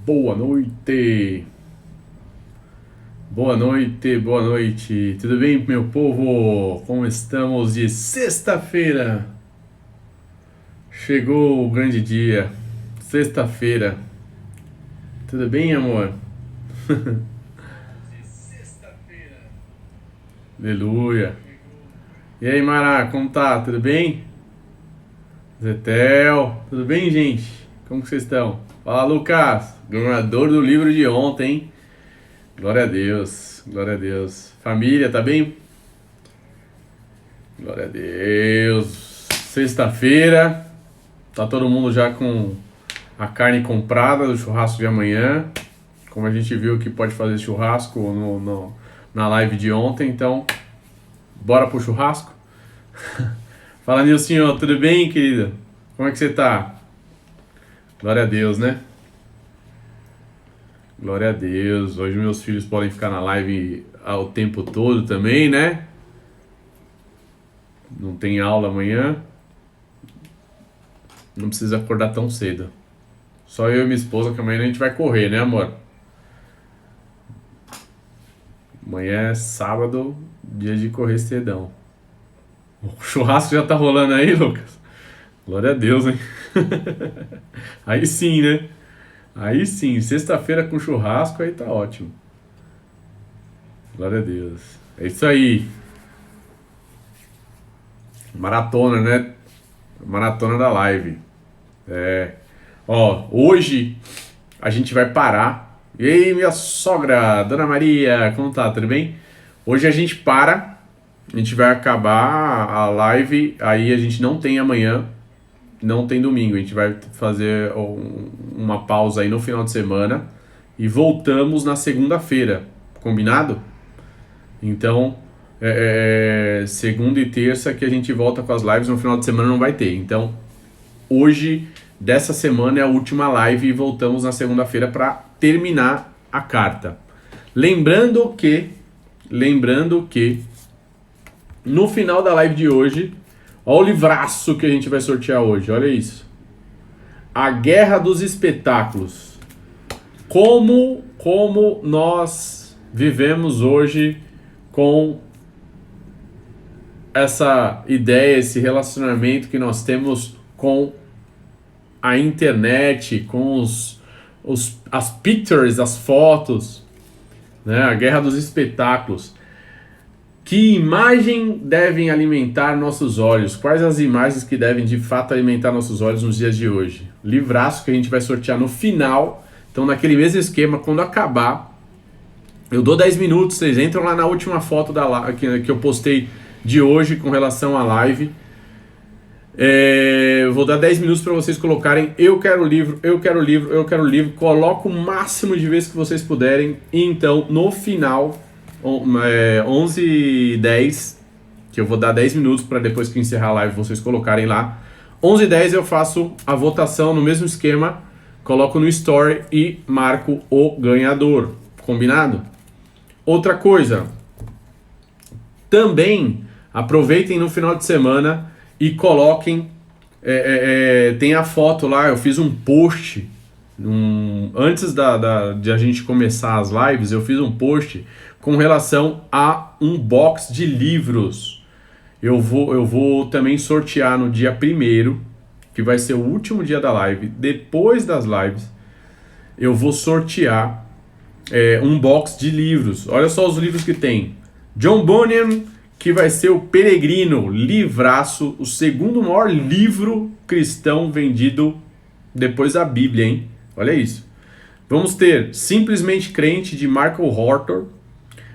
Boa noite. Boa noite, boa noite. Tudo bem, meu povo? Como estamos de sexta-feira? Chegou o grande dia. Sexta-feira. Tudo bem, amor? Aleluia. E aí, Mara, como tá? Tudo bem? Zetel, tudo bem, gente? Como que vocês estão? Fala, Lucas, ganhador do livro de ontem. Glória a Deus, glória a Deus. Família, tá bem? Glória a Deus. Sexta-feira, tá todo mundo já com a carne comprada do churrasco de amanhã. Como a gente viu que pode fazer churrasco na live de ontem, então bora pro churrasco? Fala, Nilson, tudo bem, querida? Como é que você tá? Glória a Deus, né? Glória a Deus. Hoje meus filhos podem ficar na live o tempo todo também, né? Não tem aula amanhã. Não precisa acordar tão cedo. Só eu e minha esposa, que amanhã a gente vai correr, né, amor? Amanhã é sábado, dia de correr cedão. O churrasco já tá rolando aí, Lucas? Glória a Deus, hein? Aí sim, né? Aí sim, sexta-feira com churrasco, aí tá ótimo. Glória a Deus. É isso aí. Maratona, né? Maratona da live. Hoje a gente vai parar. E aí, minha sogra, Dona Maria, como tá? Tudo bem? Hoje a gente para. A gente vai acabar a live. Aí a gente não tem amanhã. Não tem domingo, a gente vai fazer uma pausa aí no final de semana e voltamos na segunda-feira, combinado? Então, segunda e terça que a gente volta com as lives, no final de semana não vai ter. Então, hoje, dessa semana é a última live e voltamos na segunda-feira para terminar a carta. Lembrando que, no final da live de hoje, olha o livraço que a gente vai sortear hoje, olha isso. A Guerra dos Espetáculos. Como nós vivemos hoje com essa ideia, esse relacionamento que nós temos com a internet, com as pictures, as fotos, né? A Guerra dos Espetáculos. Que imagem devem alimentar nossos olhos? Quais as imagens que devem de fato alimentar nossos olhos nos dias de hoje? Livraço que a gente vai sortear no final. Então, naquele mesmo esquema, quando acabar, eu dou 10 minutos. Vocês entram lá na última foto que eu postei de hoje com relação à live. Eu vou dar 10 minutos para vocês colocarem eu quero livro, eu quero livro, eu quero livro. Coloca o máximo de vezes que vocês puderem. E então, no final, 11h10, que eu vou dar 10 minutos para depois que encerrar a live vocês colocarem lá. 11h10 eu faço a votação no mesmo esquema, coloco no story e marco o ganhador. Combinado? Outra coisa, também aproveitem no final de semana e coloquem, tem a foto lá, eu fiz um post, antes de a gente começar as lives, eu fiz um post com relação a um box de livros. Eu vou também sortear no dia 1º, que vai ser o último dia da live. Depois das lives, eu vou sortear um box de livros. Olha só os livros que tem. John Bunyan, que vai ser o Peregrino, livraço, o segundo maior livro cristão vendido depois da Bíblia, hein? Olha isso. Vamos ter Simplesmente Crente, de Michael Horton.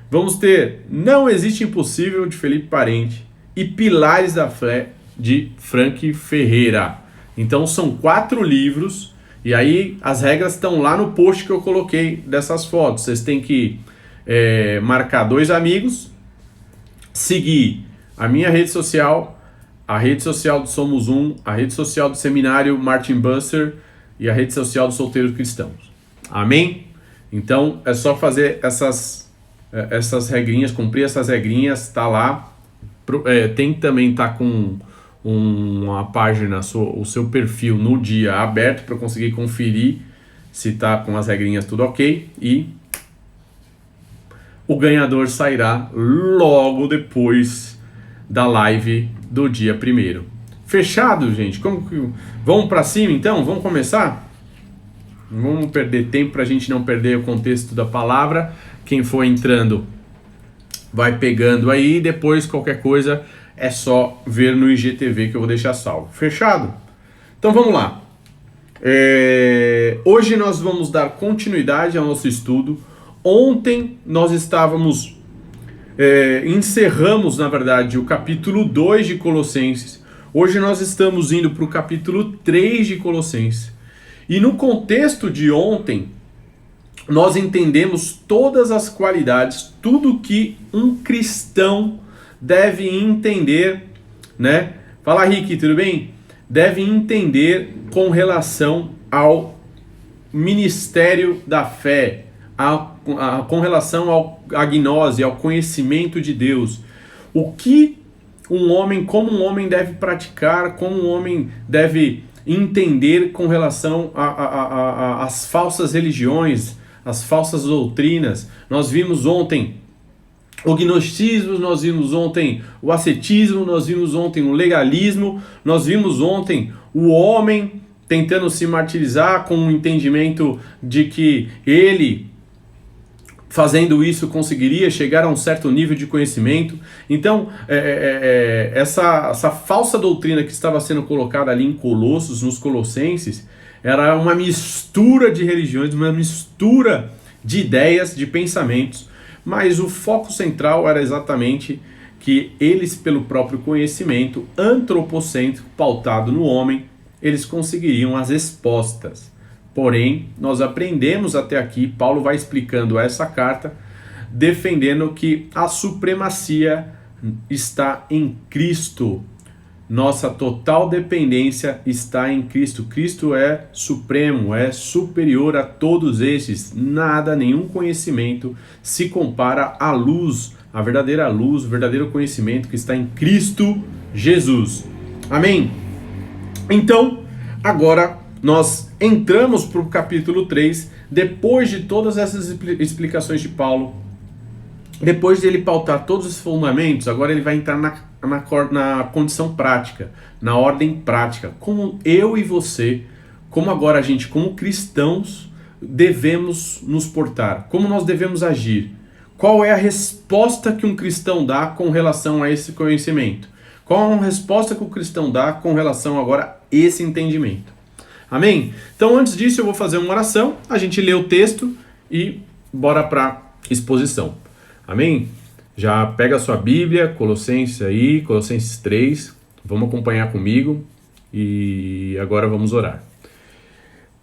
Vamos ter Não Existe Impossível, de Felipe Parente, e Pilares da Fé, de Frank Ferreira. Então são 4 livros, e aí as regras estão lá no post que eu coloquei dessas fotos. Vocês têm que marcar 2 amigos, seguir a minha rede social, a rede social do Somos Um, a rede social do Seminário Martin Buster e a rede social do Solteiros Cristãos. Amém? Então é só fazer essas regrinhas, cumprir essas regrinhas, tá lá. Tem que também estar com uma página, o seu perfil no dia aberto para conseguir conferir se tá com as regrinhas tudo ok, e o ganhador sairá logo depois da live do dia 1º. Fechado, gente? Vamos para cima então? Vamos começar? Não vamos perder tempo para a gente não perder o contexto da palavra. Quem for entrando vai pegando aí, depois qualquer coisa é só ver no IGTV que eu vou deixar salvo. Fechado? Então vamos lá. Hoje nós vamos dar continuidade ao nosso estudo. Ontem nós encerramos, na verdade, o capítulo 2 de Colossenses. Hoje nós estamos indo para o capítulo 3 de Colossenses. E no contexto de ontem, nós entendemos todas as qualidades, tudo que um cristão deve entender, né? Fala, Rick, tudo bem? Deve entender com relação ao ministério da fé, com relação à gnose, ao conhecimento de Deus. O que como um homem deve praticar, como um homem deve entender com relação às falsas religiões, às falsas doutrinas. Nós vimos ontem o gnosticismo, nós vimos ontem o ascetismo, nós vimos ontem o legalismo, nós vimos ontem o homem tentando se martirizar com o entendimento de que ele, fazendo isso, conseguiria chegar a um certo nível de conhecimento. Então, essa falsa doutrina que estava sendo colocada ali em Colossos, nos Colossenses, era uma mistura de religiões, uma mistura de ideias, de pensamentos, mas o foco central era exatamente que eles, pelo próprio conhecimento antropocêntrico pautado no homem, eles conseguiriam as respostas. Porém, nós aprendemos até aqui, Paulo vai explicando essa carta, defendendo que a supremacia está em Cristo. Nossa total dependência está em Cristo. Cristo é supremo, é superior a todos estes. Nada, nenhum conhecimento se compara à luz, a verdadeira luz, o verdadeiro conhecimento que está em Cristo Jesus. Amém? Então, agora nós entramos para o capítulo 3, depois de todas essas explicações de Paulo, depois de ele pautar todos os fundamentos, agora ele vai entrar na condição prática, na ordem prática, como eu e você, como agora a gente, como cristãos, devemos nos portar, como nós devemos agir, qual é a resposta que um cristão dá com relação a esse conhecimento, qual é a resposta que o cristão dá com relação agora a esse entendimento. Amém? Então, antes disso, eu vou fazer uma oração, a gente lê o texto e bora para exposição. Amém? Já pega a sua Bíblia, Colossenses aí, Colossenses 3, vamos acompanhar comigo e agora vamos orar.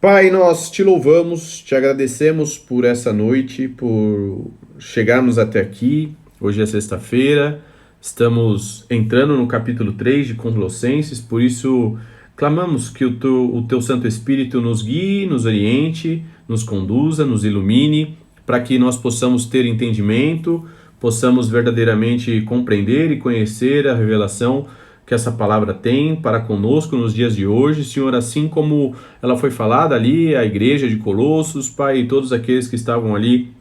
Pai, nós te louvamos, te agradecemos por essa noite, por chegarmos até aqui. Hoje é sexta-feira, estamos entrando no capítulo 3 de Colossenses, por isso clamamos que o teu Santo Espírito nos guie, nos oriente, nos conduza, nos ilumine, para que nós possamos ter entendimento, possamos verdadeiramente compreender e conhecer a revelação que essa palavra tem para conosco nos dias de hoje, Senhor, assim como ela foi falada ali, a igreja de Colossos, Pai, e todos aqueles que estavam ali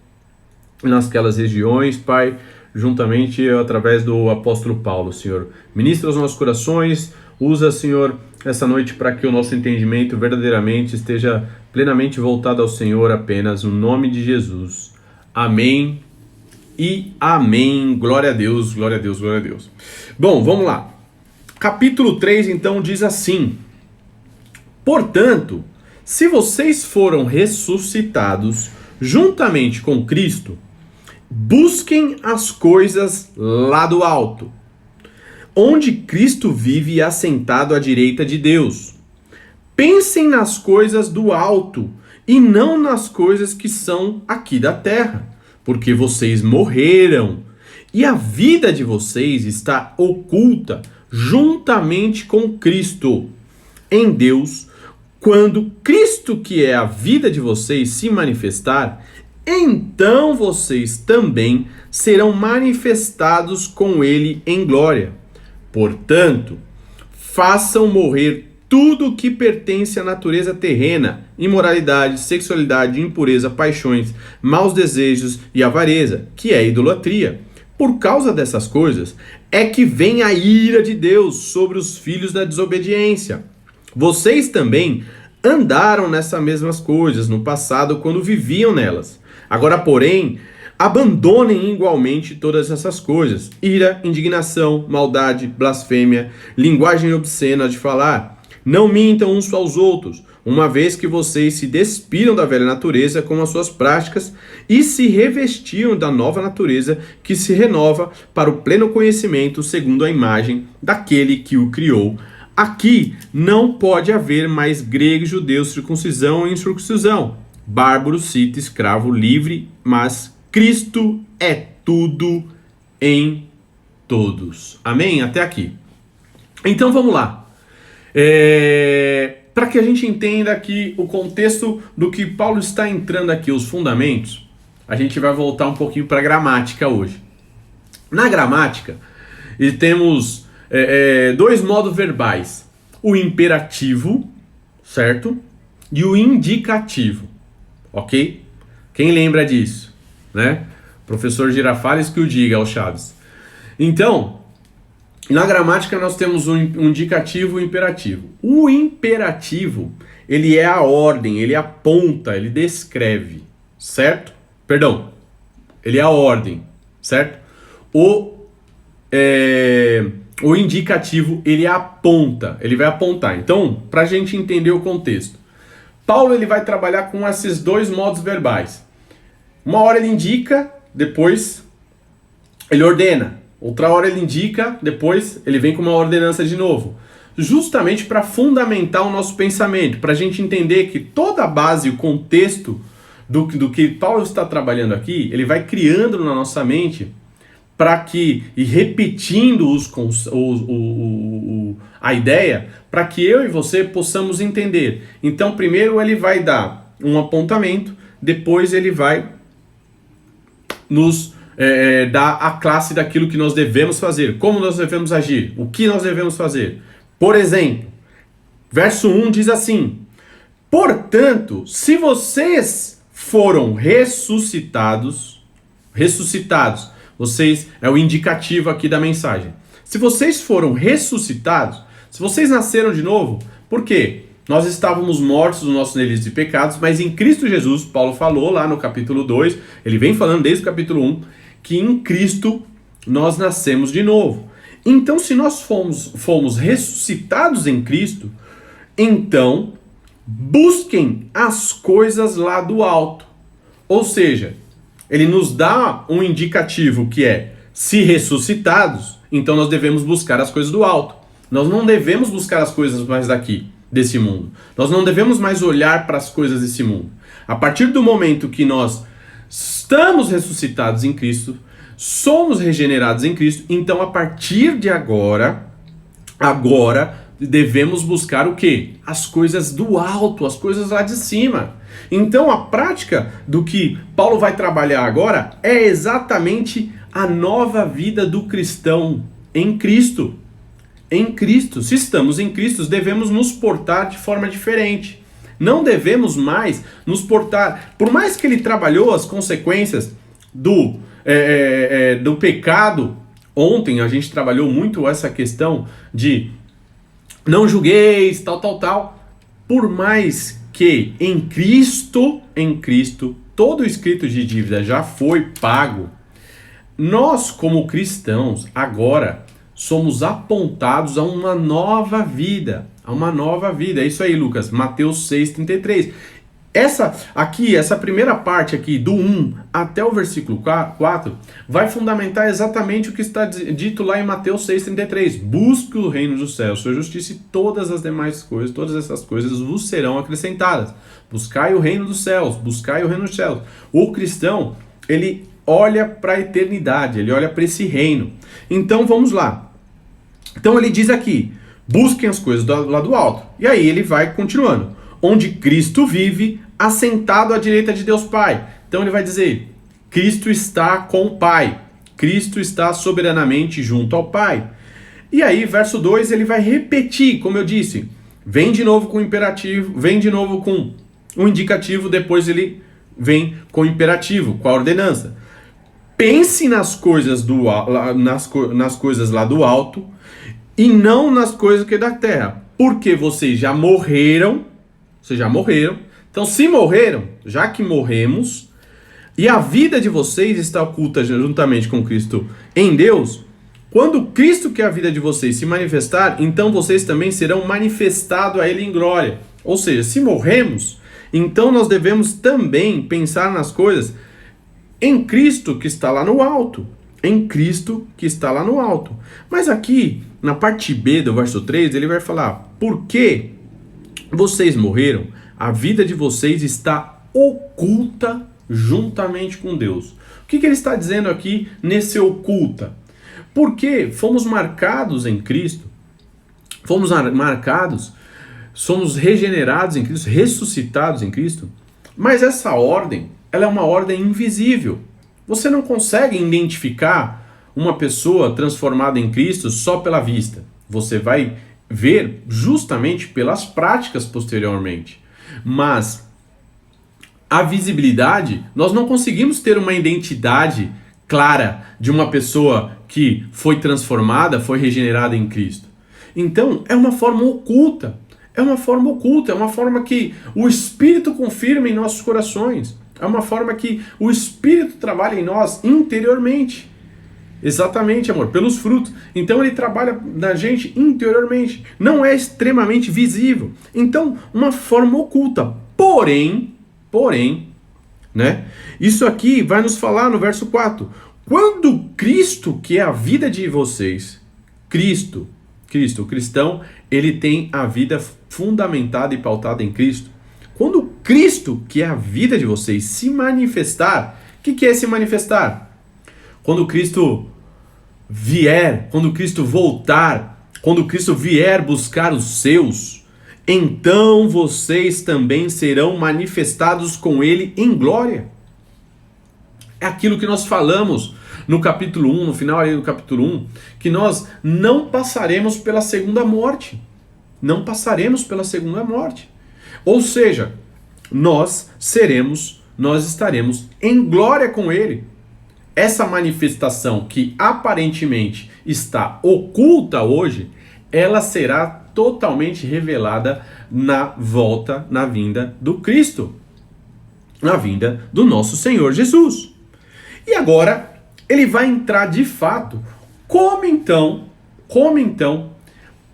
nasquelas regiões, Pai, juntamente através do apóstolo Paulo, Senhor. Ministra os nossos corações, usa, Senhor, essa noite para que o nosso entendimento verdadeiramente esteja plenamente voltado ao Senhor apenas, no nome de Jesus. Amém e amém. Glória a Deus, glória a Deus, glória a Deus. Bom, vamos lá. Capítulo 3, então, diz assim: portanto, se vocês foram ressuscitados juntamente com Cristo, busquem as coisas lá do alto, onde Cristo vive assentado à direita de Deus. Pensem nas coisas do alto e não nas coisas que são aqui da terra, porque vocês morreram e a vida de vocês está oculta juntamente com Cristo em Deus. Quando Cristo, que é a vida de vocês, se manifestar, então vocês também serão manifestados com Ele em glória. Portanto, façam morrer tudo que pertence à natureza terrena: imoralidade, sexualidade, impureza, paixões, maus desejos e avareza, que é idolatria. Por causa dessas coisas é que vem a ira de Deus sobre os filhos da desobediência. Vocês também andaram nessas mesmas coisas no passado quando viviam nelas. Agora, porém, abandonem igualmente todas essas coisas: ira, indignação, maldade, blasfêmia, linguagem obscena de falar. Não mintam uns aos outros, uma vez que vocês se despiram da velha natureza com as suas práticas e se revestiram da nova natureza que se renova para o pleno conhecimento segundo a imagem daquele que o criou. Aqui não pode haver mais grego, judeu, circuncisão e incircuncisão, bárbaro, cita, escravo, livre, mas Cristo é tudo em todos. Amém? Até aqui. Então vamos lá. Para que a gente entenda aqui o contexto do que Paulo está entrando aqui, os fundamentos, a gente vai voltar um pouquinho para a gramática hoje. Na gramática, temos dois modos verbais: o imperativo, certo? E o indicativo, ok? Quem lembra disso, né? Professor Girafales que o diga ao Chaves. Então, na gramática nós temos um indicativo e um imperativo. O imperativo, ele é a ordem, ele aponta, ele descreve, certo? Perdão, ele é a ordem, certo? O indicativo, ele aponta, ele vai apontar. Então, para a gente entender o contexto, Paulo ele vai trabalhar com esses dois modos verbais. Uma hora ele indica, depois ele ordena. Outra hora ele indica, depois ele vem com uma ordenança de novo. Justamente para fundamentar o nosso pensamento, para a gente entender que toda a base, o contexto do que Paulo está trabalhando aqui, ele vai criando na nossa mente para que, e repetindo a ideia, para que eu e você possamos entender. Então, primeiro ele vai dar um apontamento, depois ele vai nos dar a classe daquilo que nós devemos fazer, como nós devemos agir, o que nós devemos fazer. Por exemplo, verso 1 diz assim: portanto, se vocês foram ressuscitados, vocês é o indicativo aqui da mensagem. Se vocês foram ressuscitados, se vocês nasceram de novo, por quê? Nós estávamos mortos nos nossos delitos e pecados, mas em Cristo Jesus, Paulo falou lá no capítulo 2, ele vem falando desde o capítulo 1, que em Cristo nós nascemos de novo. Então, se nós fomos ressuscitados em Cristo, então busquem as coisas lá do alto. Ou seja, ele nos dá um indicativo que é: se ressuscitados, então nós devemos buscar as coisas do alto. Nós não devemos buscar as coisas mais daqui, desse mundo. Nós não devemos mais olhar para as coisas desse mundo. A partir do momento que nós estamos ressuscitados em Cristo, somos regenerados em Cristo, então a partir de agora devemos buscar o quê? As coisas do alto, as coisas lá de cima. Então a prática do que Paulo vai trabalhar agora é exatamente a nova vida do cristão em Cristo. Em Cristo, se estamos em Cristo, devemos nos portar de forma diferente. Não devemos mais nos portar, por mais que ele trabalhou as consequências do pecado. Ontem a gente trabalhou muito essa questão de não julgueis, tal. Por mais que em Cristo, todo o escrito de dívida já foi pago, nós como cristãos agora somos apontados a uma nova vida. É isso aí, Lucas. Mateus 6,33. Essa primeira parte aqui, do 1 até o versículo 4, vai fundamentar exatamente o que está dito lá em Mateus 6,33. Busque o reino dos céus, sua justiça, e todas as demais coisas, todas essas coisas vos serão acrescentadas. Buscai o reino dos céus, buscai o reino dos céus. O cristão, ele olha para a eternidade, ele olha para esse reino. Então vamos lá. Então ele diz aqui: busquem as coisas lá do alto. E aí ele vai continuando: onde Cristo vive, assentado à direita de Deus Pai. Então ele vai dizer: Cristo está com o Pai. Cristo está soberanamente junto ao Pai. E aí, verso 2, ele vai repetir, como eu disse, vem de novo com o imperativo, vem de novo com o indicativo, depois ele vem com o imperativo, com a ordenança. Pense nas coisas nas coisas lá do alto e não nas coisas que é da terra, porque vocês já morreram. Então, se morreram, já que morremos, e a vida de vocês está oculta juntamente com Cristo em Deus, quando Cristo, que é a vida de vocês, se manifestar, então vocês também serão manifestados a Ele em glória. Ou seja, se morremos, então nós devemos também pensar nas coisas em Cristo que está lá no alto. Em Cristo que está lá no alto. Mas aqui, na parte B do verso 3, ele vai falar, porque vocês morreram, a vida de vocês está oculta juntamente com Deus. O que ele está dizendo aqui nesse oculta? Porque fomos marcados em Cristo, somos regenerados em Cristo, ressuscitados em Cristo, mas essa ordem, ela é uma ordem invisível. Você não consegue identificar uma pessoa transformada em Cristo só pela vista. Você vai ver justamente pelas práticas posteriormente. Mas a visibilidade, nós não conseguimos ter uma identidade clara de uma pessoa que foi transformada, foi regenerada em Cristo. Então, é uma forma oculta. É uma forma que o Espírito confirma em nossos corações. É uma forma que o Espírito trabalha em nós interiormente. Exatamente, amor, pelos frutos. Então ele trabalha na gente interiormente. Não é extremamente visível. Então, uma forma oculta. Porém, né? Isso aqui vai nos falar no verso 4. Quando Cristo, que é a vida de vocês, Cristo, o cristão, ele tem a vida fundamentada e pautada em Cristo. Quando Cristo, que é a vida de vocês, se manifestar, o que é se manifestar? Quando Cristo vier, quando Cristo voltar, quando Cristo vier buscar os seus, então vocês também serão manifestados com Ele em glória. É aquilo que nós falamos no capítulo 1, no final ali do capítulo 1, que nós não passaremos pela segunda morte. Não passaremos pela segunda morte. Ou seja, nós estaremos em glória com Ele. Essa manifestação que aparentemente está oculta hoje, ela será totalmente revelada na vinda do Cristo, na vinda do nosso Senhor Jesus. E agora, ele vai entrar de fato, como então,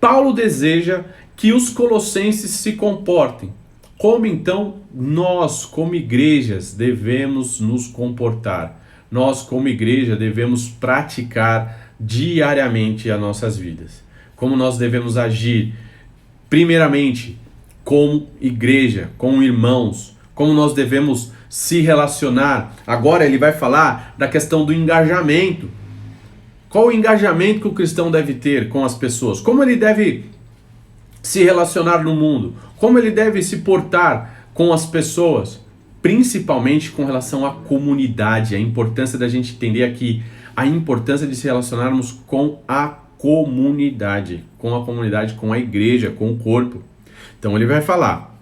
Paulo deseja que os colossenses se comportem. Como então nós, como igrejas, devemos nos comportar? Nós, como igreja, devemos praticar diariamente as nossas vidas. Como nós devemos agir, primeiramente, como igreja, como irmãos. Como nós devemos se relacionar. Agora ele vai falar da questão do engajamento. Qual o engajamento que o cristão deve ter com as pessoas? Como ele deve se relacionar no mundo? Como ele deve se portar com as pessoas? Principalmente com relação à comunidade. A importância da gente entender aqui a importância de se relacionarmos com a comunidade, com a igreja, com o corpo. Então ele vai falar,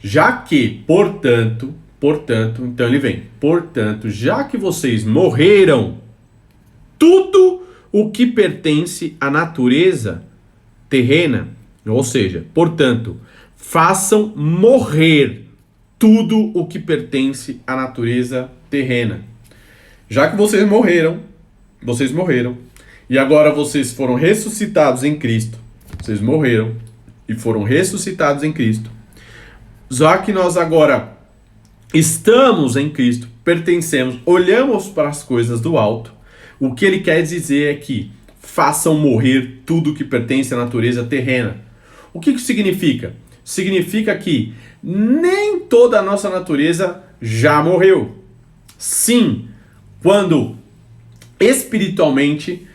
já que, portanto, então ele vem, portanto, já que vocês morreram, tudo o que pertence à natureza terrena, ou seja, portanto, façam morrer tudo o que pertence à natureza terrena. Já que vocês morreram, e agora vocês foram ressuscitados em Cristo. Vocês morreram e foram ressuscitados em Cristo. Já que nós agora estamos em Cristo, pertencemos, olhamos para as coisas do alto, o que ele quer dizer é que façam morrer tudo que pertence à natureza terrena. O que isso significa? Significa que nem toda a nossa natureza já morreu. Sim, quando espiritualmente,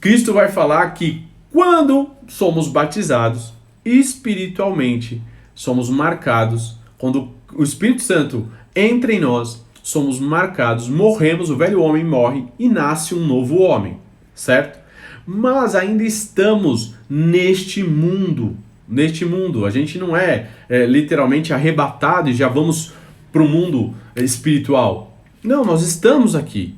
Cristo vai falar que quando somos batizados, espiritualmente somos marcados, quando o Espírito Santo entra em nós, somos marcados, morremos, o velho homem morre e nasce um novo homem, certo? mas ainda estamos neste mundo. Neste mundo, a gente não é literalmente arrebatado e já vamos para o mundo espiritual. Não, nós estamos aqui.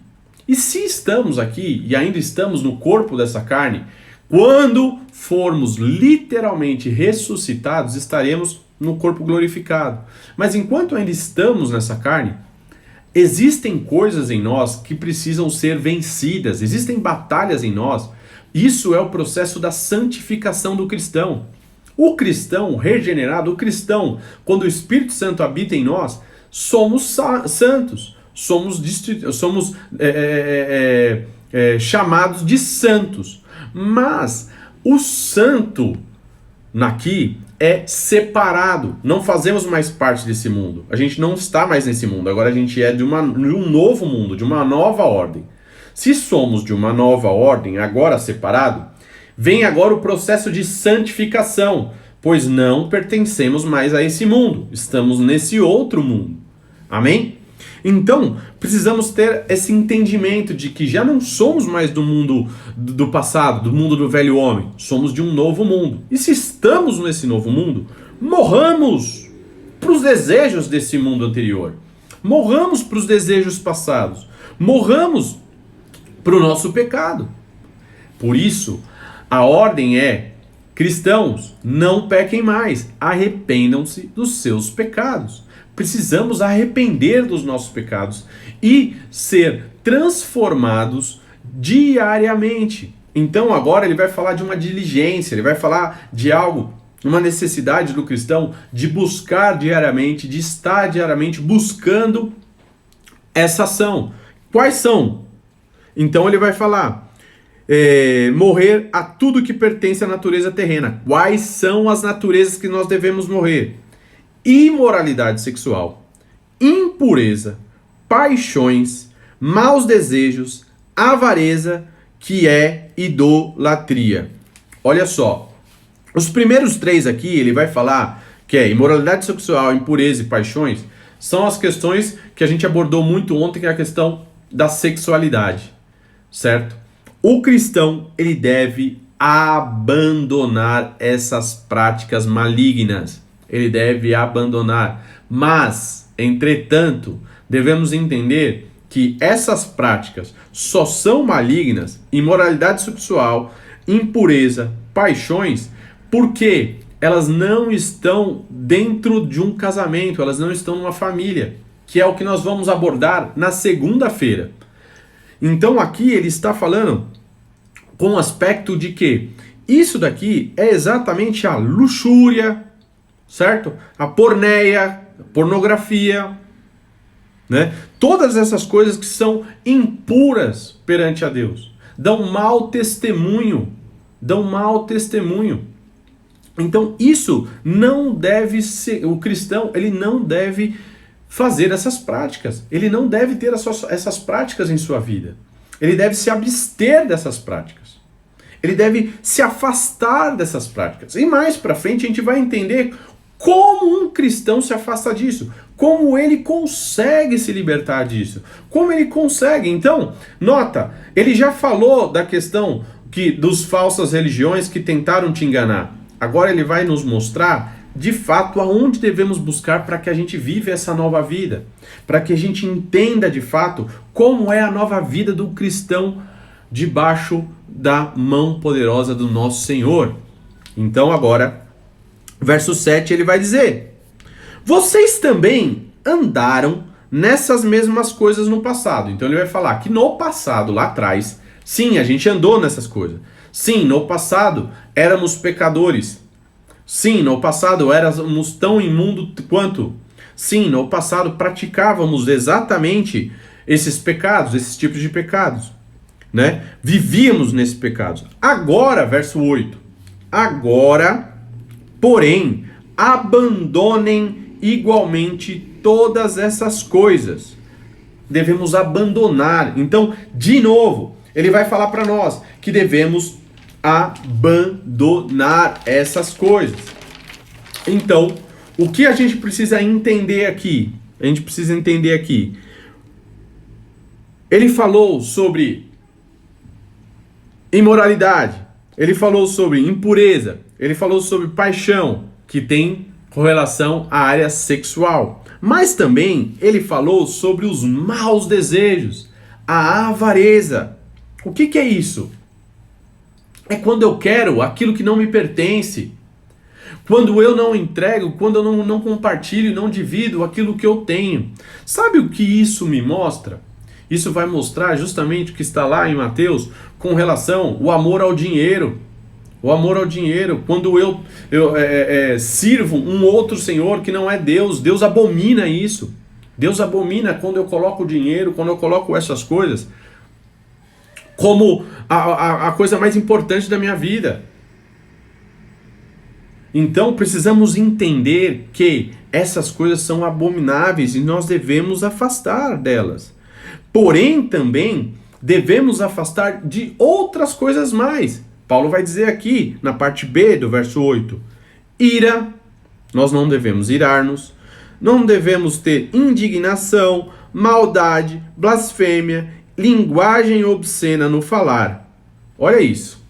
E se estamos aqui e ainda estamos no corpo dessa carne, quando formos literalmente ressuscitados, estaremos no corpo glorificado. Mas enquanto ainda estamos nessa carne, existem coisas em nós que precisam ser vencidas, existem batalhas em nós. Isso é o processo da santificação do cristão. O cristão regenerado, o cristão, quando o Espírito Santo habita em nós, somos santos, somos chamados de santos. Mas o santo aqui é separado. Não fazemos mais parte desse mundo. A gente não está mais nesse mundo. Agora a gente é de um novo mundo, de uma nova ordem. Se somos de uma nova ordem, agora separado, vem agora o processo de santificação, pois não pertencemos mais a esse mundo. Estamos nesse outro mundo. Amém? Então, precisamos ter esse entendimento de que já não somos mais do mundo do passado, do mundo do velho homem. Somos de um novo mundo. E se estamos nesse novo mundo, morramos para os desejos desse mundo anterior. Morramos para os desejos passados. Morramos para o nosso pecado. Por isso, a ordem é: cristãos, não pequem mais. Arrependam-se dos seus pecados. Precisamos arrepender dos nossos pecados e ser transformados diariamente. Então agora ele vai falar de uma diligência, ele vai falar de algo, uma necessidade do cristão de buscar diariamente, de estar diariamente buscando essa ação. Quais são? Então ele vai falar, morrer a tudo que pertence à natureza terrena. Quais são as naturezas que nós devemos morrer? Imoralidade sexual, impureza, paixões, maus desejos, avareza, que é idolatria. Olha só, os primeiros três aqui ele vai falar que é imoralidade sexual, impureza e paixões, são as questões que a gente abordou muito ontem, que é a questão da sexualidade, certo? O cristão, ele deve abandonar essas práticas malignas. Ele deve abandonar. Mas, entretanto, devemos entender que essas práticas só são malignas, imoralidade sexual, impureza, paixões, porque elas não estão dentro de um casamento, elas não estão numa família, que é o que nós vamos abordar na segunda-feira. Então aqui ele está falando com o aspecto de que isso daqui é exatamente a luxúria, certo? A porneia, a pornografia, né? Todas essas coisas que são impuras perante a Deus, dão mau testemunho, Então isso não deve ser, o cristão, ele não deve fazer essas práticas, ele não deve ter essas práticas em sua vida, ele deve se abster dessas práticas, ele deve se afastar dessas práticas. E mais pra frente a gente vai entender como um cristão se afasta disso, como ele consegue se libertar disso, como ele consegue. Então, nota, ele já falou da questão dos falsas religiões que tentaram te enganar. Agora ele vai nos mostrar, de fato, aonde devemos buscar para que a gente viva essa nova vida, para que a gente entenda, de fato, como é a nova vida do cristão debaixo da mão poderosa do nosso Senhor. Então agora, verso 7, ele vai dizer: vocês também andaram nessas mesmas coisas no passado. Então ele vai falar que no passado, lá atrás, sim, a gente andou nessas coisas. Sim, no passado éramos pecadores. Sim, no passado éramos tão imundo quanto. Sim, no passado praticávamos exatamente esses pecados, esses tipos de pecados, né? Vivíamos nesses pecados. Agora, verso 8. Agora, porém, abandonem igualmente todas essas coisas. Devemos abandonar. Então, de novo, ele vai falar para nós que devemos abandonar essas coisas. Então, o que a gente precisa entender aqui? Ele falou sobre imoralidade, ele falou sobre impureza, ele falou sobre paixão, que tem correlação à área sexual. Mas também ele falou sobre os maus desejos, a avareza. O que é isso? É quando eu quero aquilo que não me pertence. Quando eu não entrego, quando eu não compartilho, não divido aquilo que eu tenho. Sabe o que isso me mostra? Isso vai mostrar justamente o que está lá em Mateus com relação ao amor ao dinheiro. O amor ao dinheiro. Quando eu sirvo um outro senhor que não é Deus, Deus abomina isso. Deus abomina quando eu coloco o dinheiro, quando eu coloco essas coisas como a coisa mais importante da minha vida. Então precisamos entender que essas coisas são abomináveis e nós devemos afastar delas. Porém, também devemos afastar de outras coisas mais. Paulo vai dizer aqui, na parte B do verso 8, ira, nós não devemos irar-nos, não devemos ter indignação, maldade, blasfêmia, linguagem obscena no falar. Olha isso.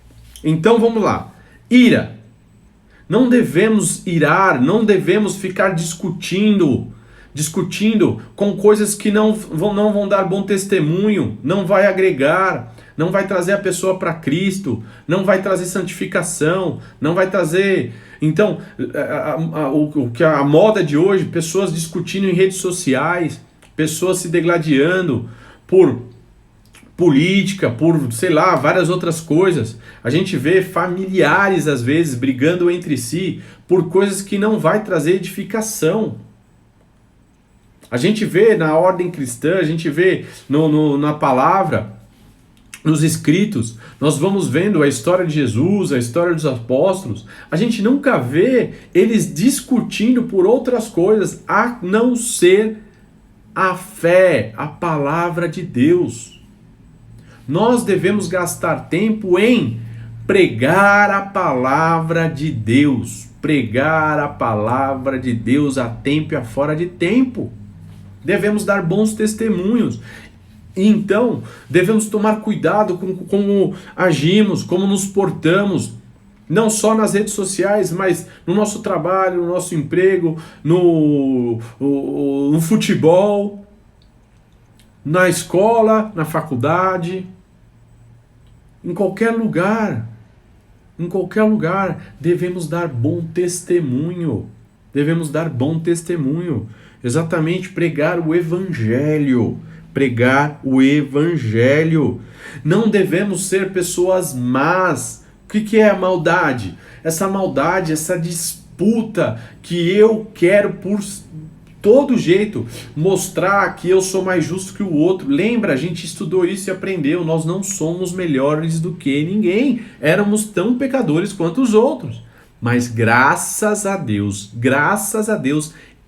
Então vamos lá. Ira. Não devemos irar, não devemos ficar discutindo com coisas que não vão dar bom testemunho, não vai agregar, não vai trazer a pessoa para Cristo, não vai trazer santificação, não vai trazer... Então, o que a moda de hoje, pessoas discutindo em redes sociais, pessoas se degladiando por política, por, sei lá, várias outras coisas. A gente vê familiares, às vezes, brigando entre si por coisas que não vai trazer edificação. A gente vê na ordem cristã, a gente vê na palavra, nos escritos, nós vamos vendo a história de Jesus, a história dos apóstolos, a gente nunca vê eles discutindo por outras coisas, a não ser a fé, a palavra de Deus. Nós devemos gastar tempo em pregar a palavra de Deus. Pregar a palavra de Deus a tempo e a fora de tempo. Devemos dar bons testemunhos. Então, devemos tomar cuidado com como agimos, como nos portamos. Não só nas redes sociais, mas no nosso trabalho, no nosso emprego, no futebol, na escola, na faculdade. Em qualquer lugar, devemos dar bom testemunho. Devemos dar bom testemunho. Exatamente, pregar o evangelho. Pregar o evangelho. Não devemos ser pessoas más. O que é a maldade? Essa maldade, essa disputa que eu quero por todo jeito mostrar que eu sou mais justo que o outro. Lembra, a gente estudou isso e aprendeu, nós não somos melhores do que ninguém, éramos tão pecadores quanto os outros, mas graças a Deus,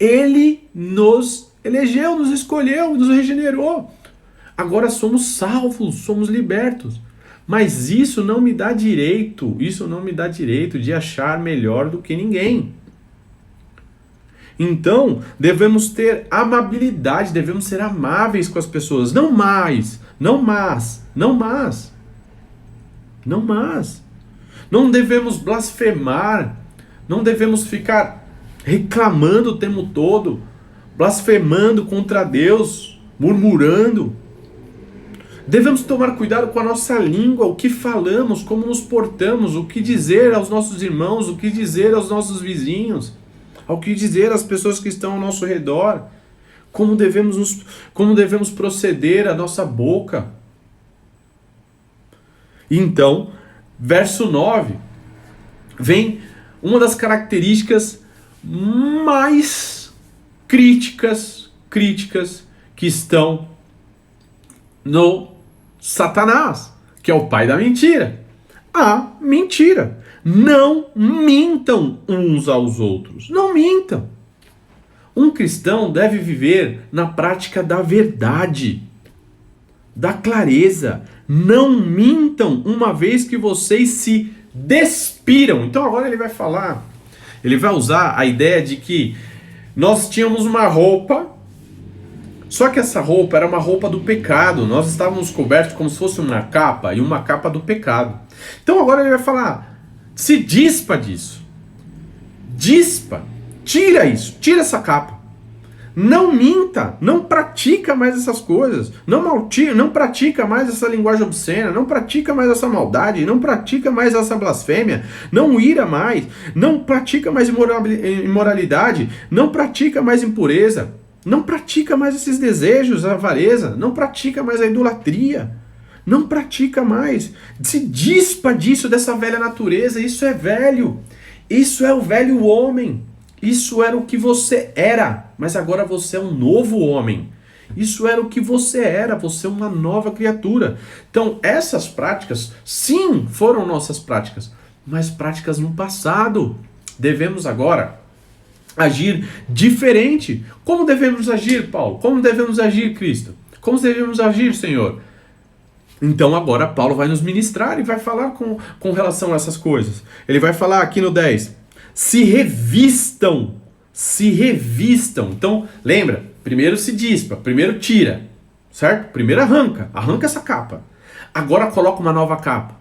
Ele nos elegeu, nos escolheu, nos regenerou, agora somos salvos, somos libertos, mas isso não me dá direito de achar melhor do que ninguém. Então, devemos ter amabilidade, devemos ser amáveis com as pessoas. Não mais. Não devemos blasfemar. Não devemos ficar reclamando o tempo todo, blasfemando contra Deus, murmurando. Devemos tomar cuidado com a nossa língua, o que falamos, como nos portamos, o que dizer aos nossos irmãos, o que dizer aos nossos vizinhos. Ao que dizer às pessoas que estão ao nosso redor, como devemos proceder a nossa boca. Então, verso 9, vem uma das características mais críticas que estão no Satanás, que é o pai da mentira. A mentira. Não mintam uns aos outros. Não mintam. Um cristão deve viver na prática da verdade, da clareza. Não mintam uma vez que vocês se despiram. Então agora ele vai falar, ele vai usar a ideia de que nós tínhamos uma roupa Só que essa roupa era uma roupa do pecado. Nós estávamos cobertos como se fosse uma capa, e uma capa do pecado. Então agora ele vai falar, se dispa disso. Dispa. Tira isso. Tira essa capa. Não minta. Não pratica mais essas coisas. Não pratica mais essa linguagem obscena. Não pratica mais essa maldade. Não pratica mais essa blasfêmia. Não ira mais. Não pratica mais imoralidade. Não pratica mais impureza. Não pratica mais esses desejos, a avareza. Não pratica mais a idolatria. Não pratica mais. Se dispa disso, dessa velha natureza. Isso é velho. Isso é o velho homem. Isso era o que você era. Mas agora você é um novo homem. Isso era o que você era. Você é uma nova criatura. Então, essas práticas, sim, foram nossas práticas. Mas práticas no passado. Devemos agora agir diferente. Como devemos agir, Paulo? Como devemos agir, Cristo? Como devemos agir, Senhor? Então agora Paulo vai nos ministrar e vai falar com relação a essas coisas. Ele vai falar aqui no 10. Se revistam. Se revistam. Então, lembra? Primeiro se dispa. Primeiro tira. Certo? Primeiro arranca. Arranca essa capa. Agora coloca uma nova capa.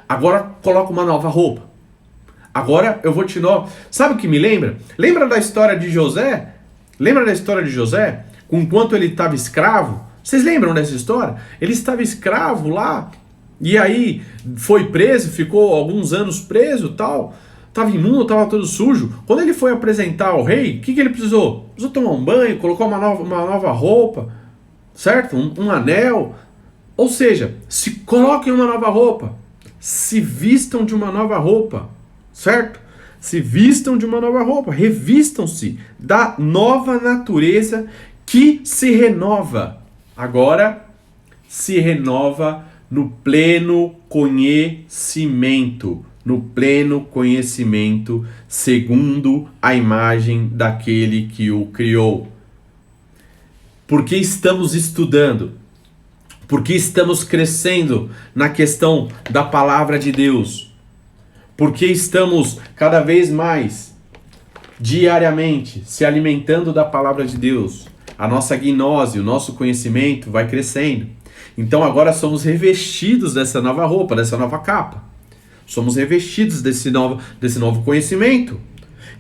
Agora coloca uma nova roupa. Agora eu vou te dar... Sabe o que me lembra? Lembra da história de José? Lembra da história de José? Enquanto ele estava escravo? Vocês lembram dessa história? Ele estava escravo lá, e aí foi preso, ficou alguns anos preso, tal. Estava imundo, estava todo sujo. Quando ele foi apresentar ao rei, o que ele precisou? Precisou tomar um banho, colocou uma nova roupa, certo? Um anel. Ou seja, se coloquem uma nova roupa. Se vistam de uma nova roupa, certo? Se vistam de uma nova roupa. Revistam-se da nova natureza que se renova. Agora, se renova no pleno conhecimento. No pleno conhecimento, segundo a imagem daquele que o criou. Porque estamos estudando, porque estamos crescendo na questão da palavra de Deus, porque estamos cada vez mais, diariamente, se alimentando da palavra de Deus. A nossa gnose, o nosso conhecimento vai crescendo. Então agora somos revestidos dessa nova roupa, dessa nova capa. Somos revestidos desse novo conhecimento.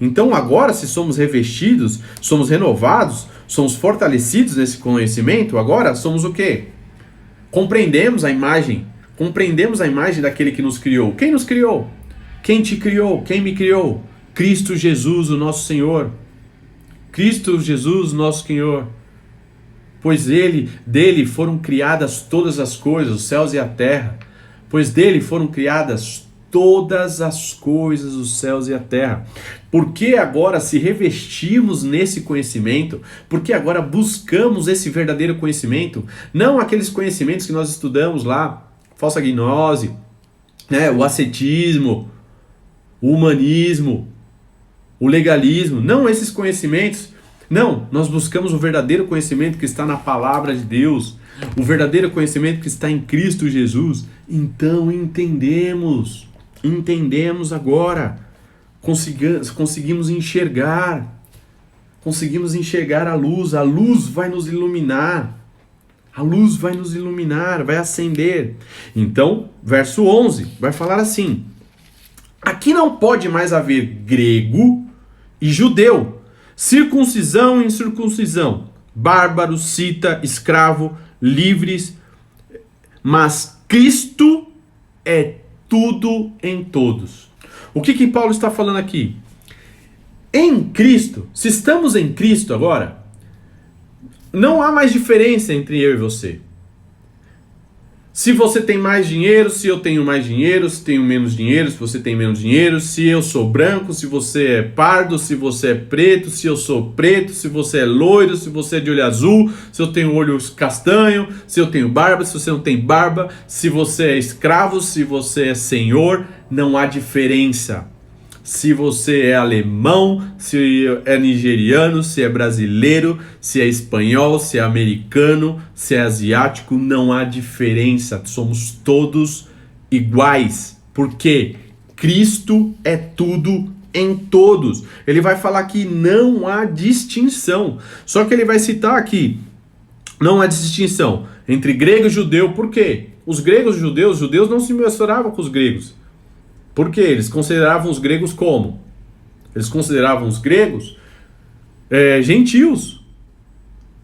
Então agora, se somos revestidos, somos renovados, somos fortalecidos nesse conhecimento, agora somos o quê? Compreendemos a imagem daquele que nos criou. Quem nos criou? Quem te criou? Quem me criou? Cristo Jesus, o nosso Senhor. Cristo Jesus, nosso Senhor. Pois dele foram criadas todas as coisas, os céus e a terra. Pois dele foram criadas todas as coisas, os céus e a terra. Porque agora se revestimos nesse conhecimento, porque agora buscamos esse verdadeiro conhecimento, não aqueles conhecimentos que nós estudamos lá, falsa gnose, né, o ascetismo, o humanismo, o legalismo, não esses conhecimentos. Não, nós buscamos o verdadeiro conhecimento que está na palavra de Deus, o verdadeiro conhecimento que está em Cristo Jesus. Então entendemos agora, conseguimos enxergar a luz vai nos iluminar, vai acender. Então, verso 11, vai falar assim, aqui não pode mais haver grego e judeu, circuncisão e incircuncisão, bárbaro, cita, escravo, livres, mas Cristo é tudo em todos. O que Paulo está falando aqui? Em Cristo, se estamos em Cristo agora, não há mais diferença entre eu e você. Se você tem mais dinheiro, se eu tenho mais dinheiro, se tenho menos dinheiro, se você tem menos dinheiro, se eu sou branco, se você é pardo, se você é preto, se eu sou preto, se você é loiro, se você é de olho azul, se eu tenho olho castanho, se eu tenho barba, se você não tem barba, se você é escravo, se você é senhor, não há diferença. Se você é alemão, se é nigeriano, se é brasileiro, se é espanhol, se é americano, se é asiático, não há diferença. Somos todos iguais. Por quê? Cristo é tudo em todos. Ele vai falar que não há distinção. Só que ele vai citar aqui Não há distinção entre grego e judeu. Por quê? Os gregos e os judeus não se misturavam com os gregos. Por quê? Eles consideravam os gregos como? Eles consideravam os gregos gentios.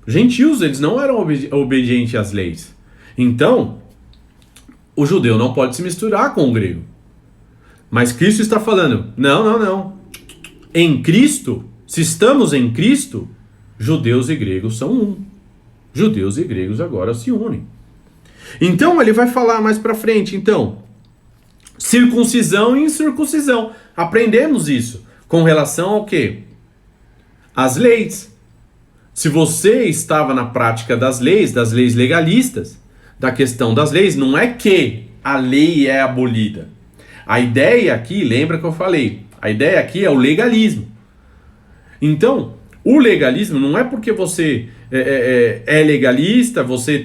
Gentios, eles não eram obedientes às leis. Então, o judeu não pode se misturar com o grego. Mas Cristo está falando, não. Em Cristo, se estamos em Cristo, judeus e gregos são um. Judeus e gregos agora se unem. Então, ele vai falar mais pra frente, então, circuncisão e incircuncisão. Aprendemos isso com relação ao quê? As leis. Se você estava na prática das leis legalistas, da questão das leis, não é que a lei é abolida. A ideia aqui, lembra que eu falei, a ideia aqui é o legalismo. Então, o legalismo não é porque você é legalista, você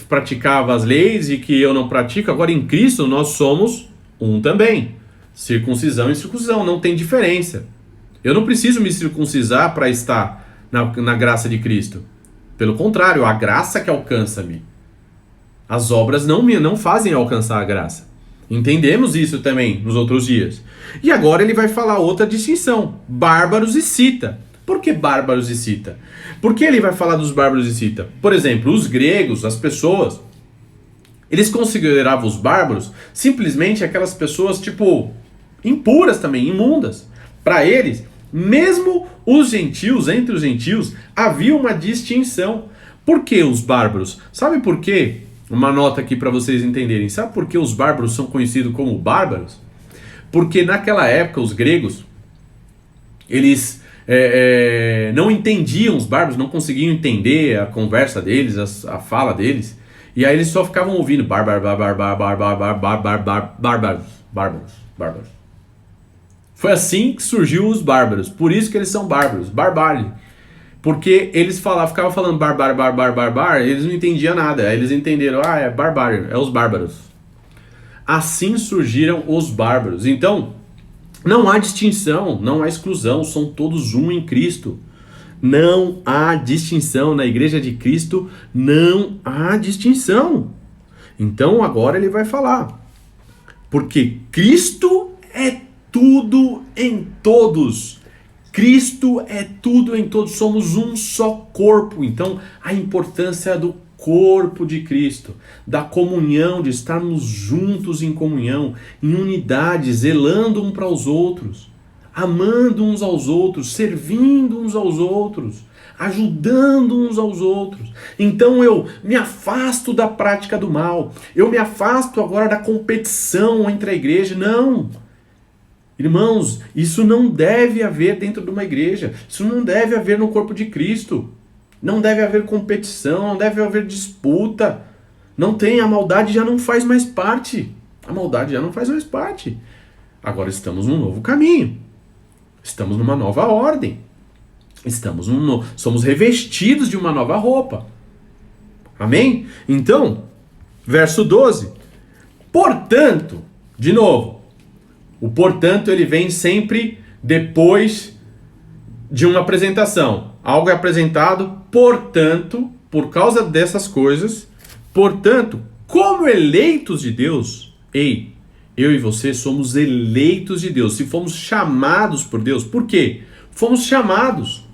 praticava as leis e que eu não pratico, agora em Cristo nós somos um também. Circuncisão e circuncisão, não tem diferença. Eu não preciso me circuncisar para estar na graça de Cristo. Pelo contrário, a graça que alcança-me. As obras não fazem alcançar a graça. Entendemos isso também nos outros dias. E agora ele vai falar outra distinção. Bárbaros e cita. Por que bárbaros e cita? Por que ele vai falar dos bárbaros e cita? Por exemplo, os gregos, as pessoas, eles consideravam os bárbaros simplesmente aquelas pessoas, tipo, impuras também, imundas. Para eles, mesmo os gentios, entre os gentios, havia uma distinção. Por que os bárbaros? Sabe por quê? Uma nota aqui para vocês entenderem. Sabe por que os bárbaros são conhecidos como bárbaros? Porque naquela época os gregos, eles não entendiam os bárbaros, não conseguiam entender a conversa deles, a fala deles. E aí eles só ficavam ouvindo bárbaros. Foi assim que surgiu os bárbaros. Por isso que eles são bárbaros, barbárie. Porque eles ficavam falando barbar, eles não entendiam nada. Aí eles entenderam, é barbárie, é os bárbaros. Assim surgiram os bárbaros. Então, não há distinção, não há exclusão, são todos um em Cristo. Não há distinção na igreja de Cristo, não há distinção. Então agora ele vai falar. Porque Cristo é tudo em todos. Cristo é tudo em todos, somos um só corpo. Então, a importância do corpo de Cristo, da comunhão, de estarmos juntos em comunhão, em unidade, zelando um para os outros, amando uns aos outros, servindo uns aos outros, ajudando uns aos outros. Então eu me afasto da prática do mal, eu me afasto agora da competição entre a igreja. Não! Irmãos, isso não deve haver dentro de uma igreja. Isso não deve haver no corpo de Cristo. Não deve haver competição, não deve haver disputa. Não tem, a maldade já não faz mais parte. A maldade já não faz mais parte. Agora estamos num novo caminho. Estamos numa nova ordem. Somos revestidos de uma nova roupa. Amém? Então, verso 12. Portanto, de novo, o portanto ele vem sempre depois de uma apresentação. Algo é apresentado, portanto, por causa dessas coisas, portanto, como eleitos de Deus, eu e você somos eleitos de Deus. Se fomos chamados por Deus, por quê? Fomos chamados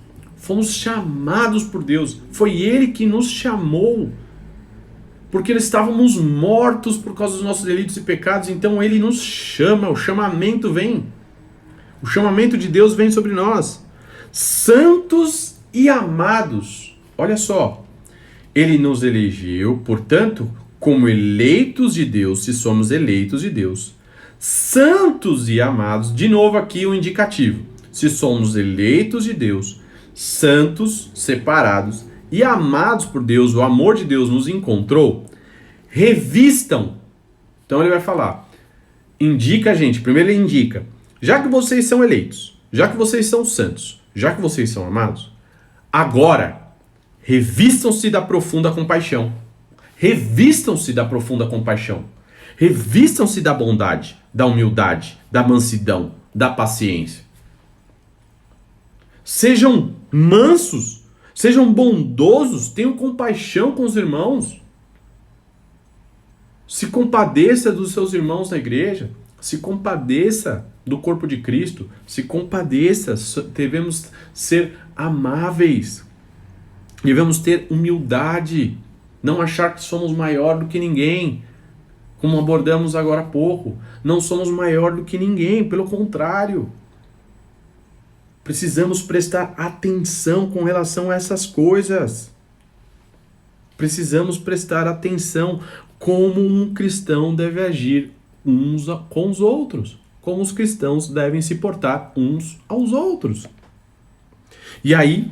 por Deus. Foi Ele que nos chamou. Porque estávamos mortos por causa dos nossos delitos e pecados, então Ele nos chama, o chamamento vem. O chamamento de Deus vem sobre nós. Santos e amados. Olha só. Ele nos elegeu, portanto, como eleitos de Deus, se somos eleitos de Deus. Santos e amados. De novo aqui o indicativo. Se somos eleitos de Deus, santos, separados e amados por Deus, o amor de Deus nos encontrou, revistam. Então ele vai falar, indica, gente, primeiro ele indica, já que vocês são eleitos, já que vocês são santos, já que vocês são amados, agora, revistam-se da profunda compaixão. Revistam-se da profunda compaixão. Revistam-se da bondade, da humildade, da mansidão, da paciência. Sejam mansos, Sejam bondosos, tenham compaixão com os irmãos. Se compadeça dos seus irmãos na igreja. Se compadeça do corpo de Cristo. Se compadeça. Devemos ser amáveis. Devemos ter humildade. Não achar que somos maior do que ninguém. Como abordamos agora há pouco. Não somos maior do que ninguém. Pelo contrário. Precisamos prestar atenção com relação a essas coisas. Precisamos prestar atenção como um cristão deve agir uns com os outros. Como os cristãos devem se portar uns aos outros. E aí,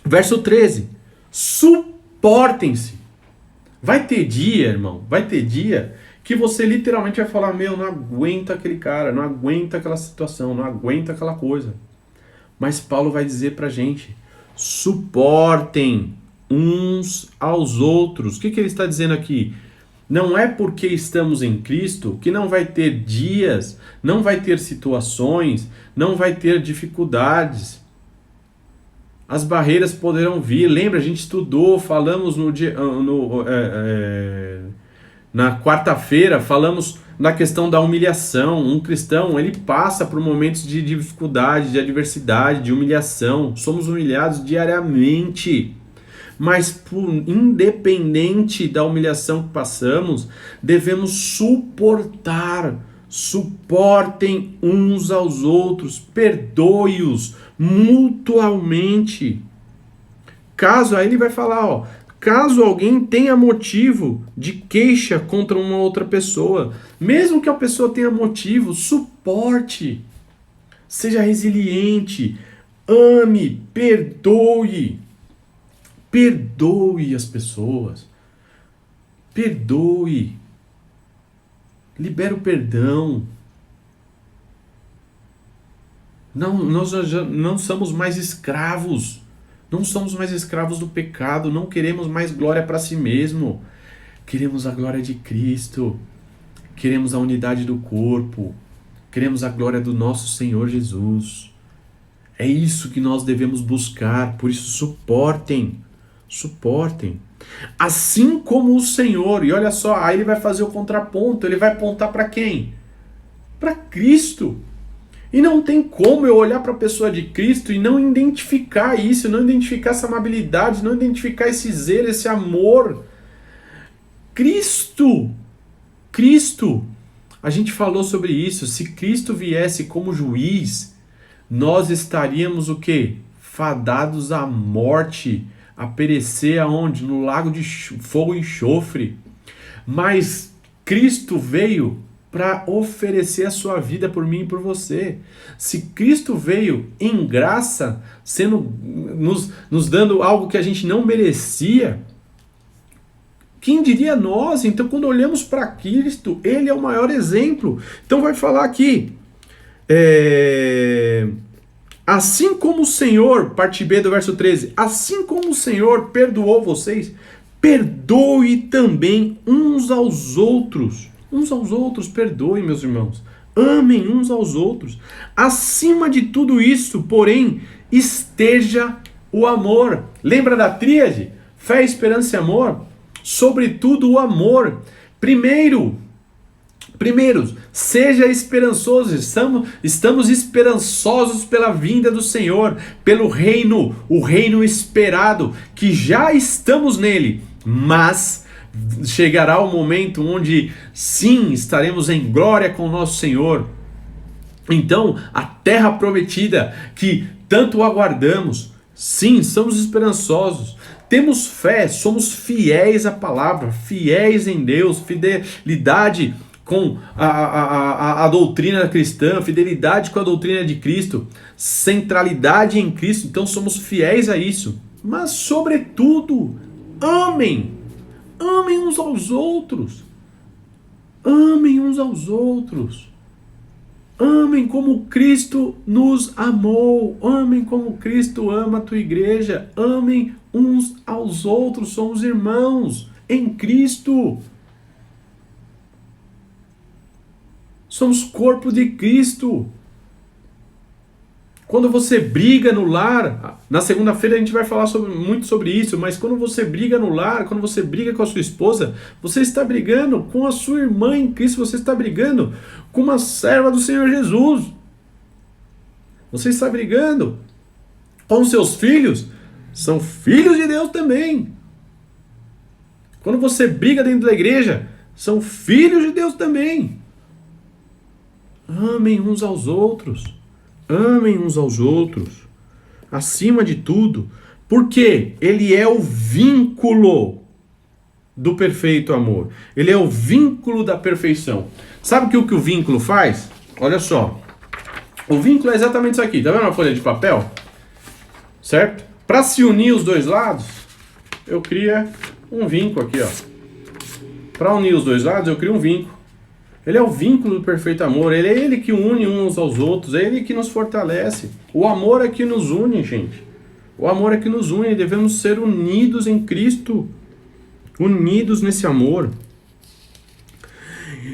verso 13. Suportem-se. Vai ter dia, irmão, vai ter dia que você literalmente vai falar, meu, não aguenta aquele cara, não aguenta aquela situação, não aguenta aquela coisa. Mas Paulo vai dizer pra gente, suportem uns aos outros. O que ele está dizendo aqui? Não é porque estamos em Cristo que não vai ter dias, não vai ter situações, não vai ter dificuldades. As barreiras poderão vir. Lembra, a gente estudou, falamos na quarta-feira, falamos na questão da humilhação. Um cristão, ele passa por momentos de dificuldade, de adversidade, de humilhação. Somos humilhados diariamente. Mas independente da humilhação que passamos, devemos suportar. Suportem uns aos outros, perdoe-os mutuamente. Caso, aí ele vai falar, caso alguém tenha motivo de queixa contra uma outra pessoa, mesmo que a pessoa tenha motivo, suporte. Seja resiliente, ame, perdoe. Perdoe as pessoas. Perdoe. Libera o perdão. Nós não somos mais escravos. Não somos mais escravos do pecado. Não queremos mais glória para si mesmo. Queremos a glória de Cristo. Queremos a unidade do corpo. Queremos a glória do nosso Senhor Jesus. É isso que nós devemos buscar. Por isso, suportem. Suportem. Assim como o Senhor, e olha só, aí ele vai fazer o contraponto, ele vai apontar para quem? Para Cristo. E não tem como eu olhar para a pessoa de Cristo e não identificar isso, não identificar essa amabilidade, não identificar esse zelo, esse amor. Cristo, a gente falou sobre isso, se Cristo viesse como juiz, nós estaríamos o quê? Fadados à morte, a perecer aonde? No lago de fogo e enxofre. Mas Cristo veio para oferecer a sua vida por mim e por você. Se Cristo veio em graça, nos dando algo que a gente não merecia, quem diria nós? Então, quando olhamos para Cristo, Ele é o maior exemplo. Então vai falar aqui, assim como o Senhor, parte B do verso 13, assim como o Senhor perdoou vocês, perdoe também uns aos outros. Uns aos outros, perdoe, meus irmãos. Amem uns aos outros. Acima de tudo isso, porém, esteja o amor. Lembra da tríade? Fé, esperança e amor? Sobretudo o amor. Primeiro, seja esperançoso. Estamos esperançosos pela vinda do Senhor, pelo reino, o reino esperado, que já estamos nele, mas chegará o momento onde sim, estaremos em glória com o nosso Senhor. Então, a terra prometida que tanto aguardamos, sim, somos esperançosos, temos fé, somos fiéis à palavra, fiéis em Deus, fidelidade com a doutrina cristã, fidelidade com a doutrina de Cristo, centralidade em Cristo, então somos fiéis a isso. Mas, sobretudo, amem uns aos outros. Amem uns aos outros. Amem como Cristo nos amou. Amem como Cristo ama a tua igreja. Amem uns aos outros. Somos irmãos em Cristo. Somos corpo de Cristo. Quando você briga no lar, na segunda-feira a gente vai falar muito sobre isso, mas quando você briga no lar, quando você briga com a sua esposa, você está brigando com a sua irmã em Cristo, você está brigando com uma serva do Senhor Jesus. Você está brigando com seus filhos, são filhos de Deus também. Quando você briga dentro da igreja, são filhos de Deus também. Amem uns aos outros. Amem uns aos outros. Acima de tudo. Porque ele é o vínculo do perfeito amor. Ele é o vínculo da perfeição. Sabe o que o vínculo faz? Olha só. O vínculo é exatamente isso aqui. Tá vendo uma folha de papel? Certo? Para se unir os dois lados, eu crio um vínculo aqui, ó. Para unir os dois lados, eu crio um vínculo. Ele é o vínculo do perfeito amor. Ele é ele que une uns aos outros. É ele que nos fortalece. O amor é que nos une, gente. O amor é que nos une. Devemos ser unidos em Cristo. Unidos nesse amor.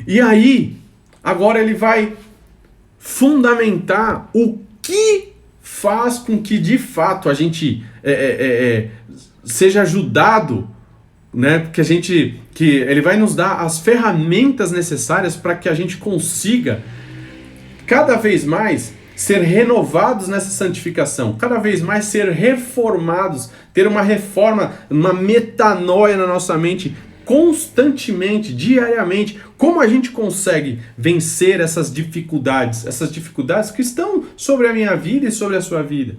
E aí, agora ele vai fundamentar o que faz com que de fato a gente seja ajudado, né? Que ele vai nos dar as ferramentas necessárias para que a gente consiga cada vez mais ser renovados nessa santificação, cada vez mais ser reformados, ter uma reforma, uma metanoia na nossa mente constantemente, diariamente. Como a gente consegue vencer essas dificuldades que estão sobre a minha vida e sobre a sua vida?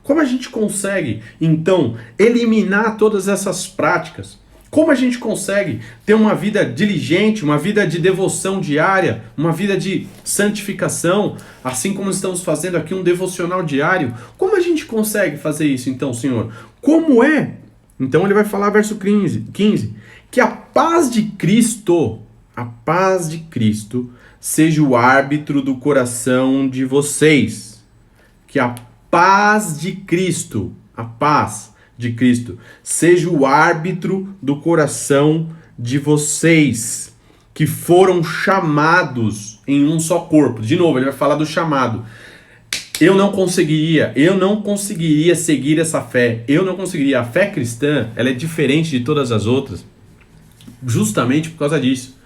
Como a gente consegue, então, eliminar todas essas práticas? Como a gente consegue ter uma vida diligente, uma vida de devoção diária, uma vida de santificação, assim como estamos fazendo aqui um devocional diário? Como a gente consegue fazer isso, então, Senhor? Como é? Então ele vai falar, verso 15, que a paz de Cristo seja o árbitro do coração de vocês. Que a paz de Cristo seja o árbitro do coração de vocês, que foram chamados em um só corpo. De novo, ele vai falar do chamado. Eu não conseguiria seguir essa fé. Eu não conseguiria. A fé cristã, ela é diferente de todas as outras, justamente por causa disso.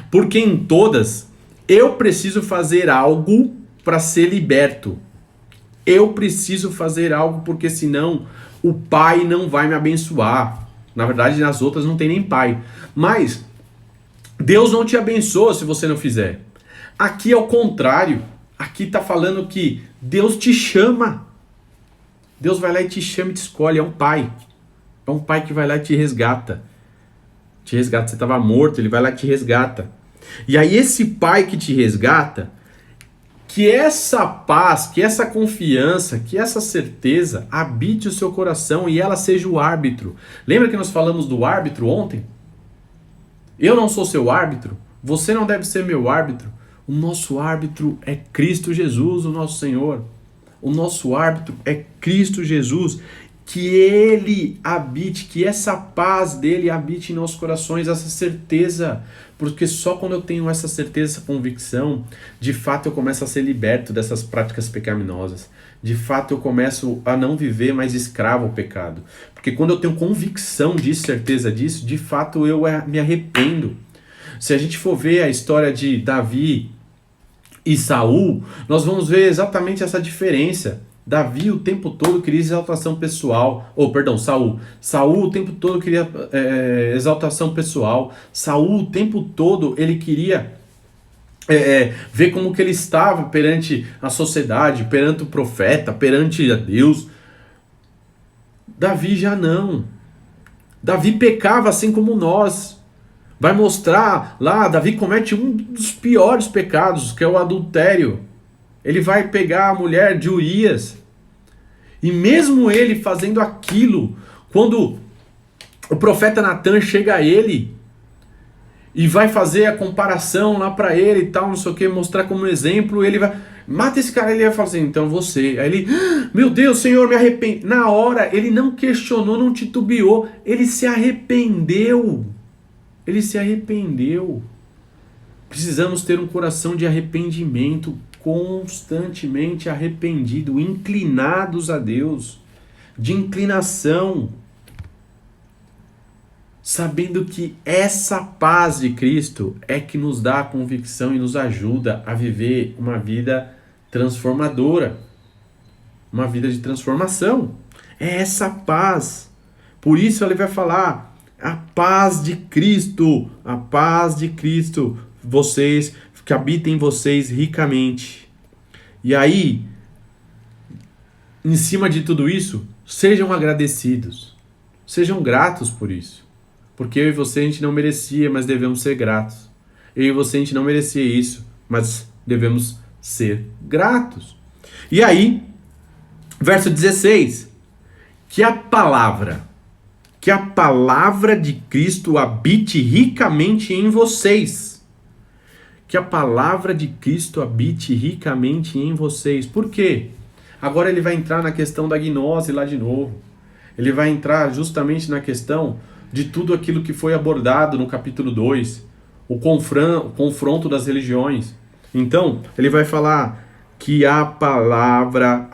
Porque em todas, eu preciso fazer algo para ser liberto. Eu preciso fazer algo porque senão o Pai não vai me abençoar. Na verdade, nas outras não tem nem Pai. Mas Deus não te abençoa se você não fizer. Aqui é o contrário. Aqui está falando que Deus te chama. Deus vai lá e te chama e te escolhe. É um Pai. É um Pai que vai lá e te resgata. Te resgata. Você estava morto, ele vai lá e te resgata. E aí esse Pai que te resgata, que essa paz, que essa confiança, que essa certeza habite o seu coração e ela seja o árbitro. Lembra que nós falamos do árbitro ontem? Eu não sou seu árbitro, você não deve ser meu árbitro. O nosso árbitro é Cristo Jesus, o nosso Senhor. O nosso árbitro é Cristo Jesus. Que Ele habite, que essa paz dele habite em nossos corações, essa certeza. Porque só quando eu tenho essa certeza, essa convicção, de fato eu começo a ser liberto dessas práticas pecaminosas. De fato eu começo a não viver mais escravo ao pecado. Porque quando eu tenho convicção disso, certeza disso, de fato eu me arrependo. Se a gente for ver a história de Davi e Saul, nós vamos ver exatamente essa diferença. Davi o tempo todo queria exaltação pessoal. Saul. Saul o tempo todo queria exaltação pessoal. Saul o tempo todo ele queria ver como que ele estava perante a sociedade, perante o profeta, perante a Deus. Davi já não. Davi pecava assim como nós. Vai mostrar lá, Davi comete um dos piores pecados, que é o adultério. Ele vai pegar a mulher de Urias. E mesmo ele fazendo aquilo, quando o profeta Natan chega a ele e vai fazer a comparação lá pra ele e tal, não sei o que, mostrar como exemplo, ele vai, mata esse cara, ele vai falar assim, então você. Aí ele, meu Deus, Senhor, me arrependo. Na hora, ele não questionou, não titubeou, ele se arrependeu. Ele se arrependeu. Precisamos ter um coração de arrependimento constantemente arrependido, inclinados a Deus, de inclinação, sabendo que essa paz de Cristo é que nos dá a convicção e nos ajuda a viver uma vida transformadora, uma vida de transformação. É essa paz. Por isso ele vai falar a paz de Cristo, vocês, que habita em vocês ricamente. E aí, em cima de tudo isso, sejam agradecidos, sejam gratos por isso. Porque eu e você a gente não merecia, mas devemos ser gratos. Eu e você a gente não merecia isso, mas devemos ser gratos. E aí, verso 16, que a palavra de Cristo habite ricamente em vocês. Que a palavra de Cristo habite ricamente em vocês. Por quê? Agora ele vai entrar na questão da gnose lá de novo. Ele vai entrar justamente na questão de tudo aquilo que foi abordado no capítulo 2, o confronto das religiões. Então, ele vai falar que a palavra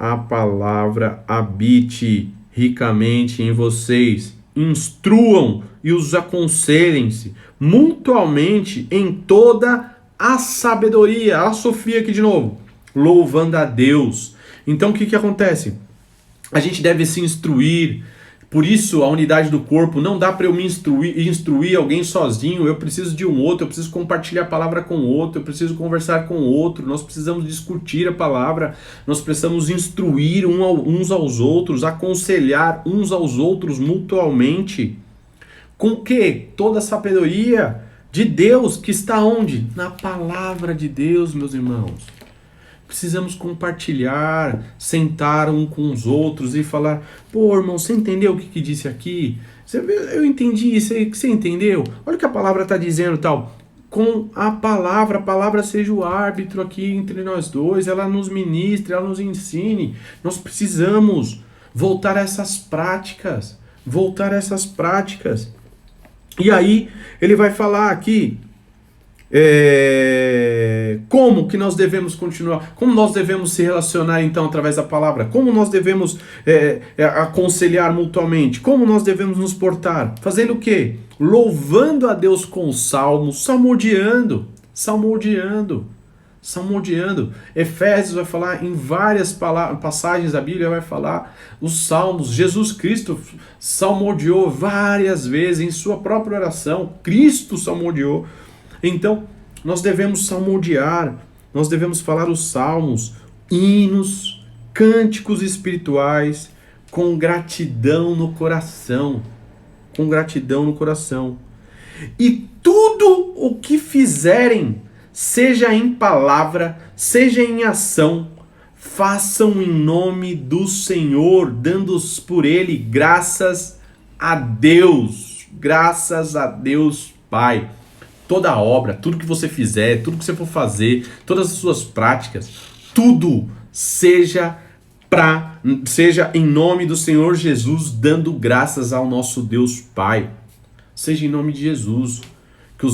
habite ricamente em vocês. Instruam e os aconselhem-se mutuamente em toda a sabedoria. A Sofia aqui de novo, louvando a Deus. Então, o que acontece? A gente deve se instruir. Por isso, a unidade do corpo, não dá para eu me instruir alguém sozinho, eu preciso de um outro, eu preciso compartilhar a palavra com o outro, eu preciso conversar com o outro, nós precisamos discutir a palavra, nós precisamos instruir uns aos outros, aconselhar uns aos outros mutuamente. Com o quê? Toda a sabedoria de Deus que está onde? Na palavra de Deus, meus irmãos. Precisamos compartilhar, sentar um com os outros e falar: pô, irmão, você entendeu o que disse aqui? Eu entendi isso aí, que você entendeu? Olha o que a palavra está dizendo tal. Com a palavra seja o árbitro aqui entre nós dois, ela nos ministre, ela nos ensine. Nós precisamos voltar a essas práticas, E aí, ele vai falar aqui, como que nós devemos continuar, como nós devemos se relacionar então através da palavra, como nós devemos aconselhar mutuamente, como nós devemos nos portar, fazendo o quê? Louvando a Deus com salmos, salmodiando. Efésios vai falar em várias passagens da Bíblia, vai falar os salmos. Jesus Cristo salmodiou várias vezes em sua própria oração, Cristo salmodiou. Então, nós devemos salmodiar, nós devemos falar os salmos, hinos, cânticos espirituais, com gratidão no coração. E tudo o que fizerem, seja em palavra, seja em ação, façam em nome do Senhor, dando por Ele graças a Deus Pai. Toda a obra, tudo que você fizer, tudo que você for fazer, todas as suas práticas, tudo seja em nome do Senhor Jesus, dando graças ao nosso Deus Pai. Seja em nome de Jesus. Que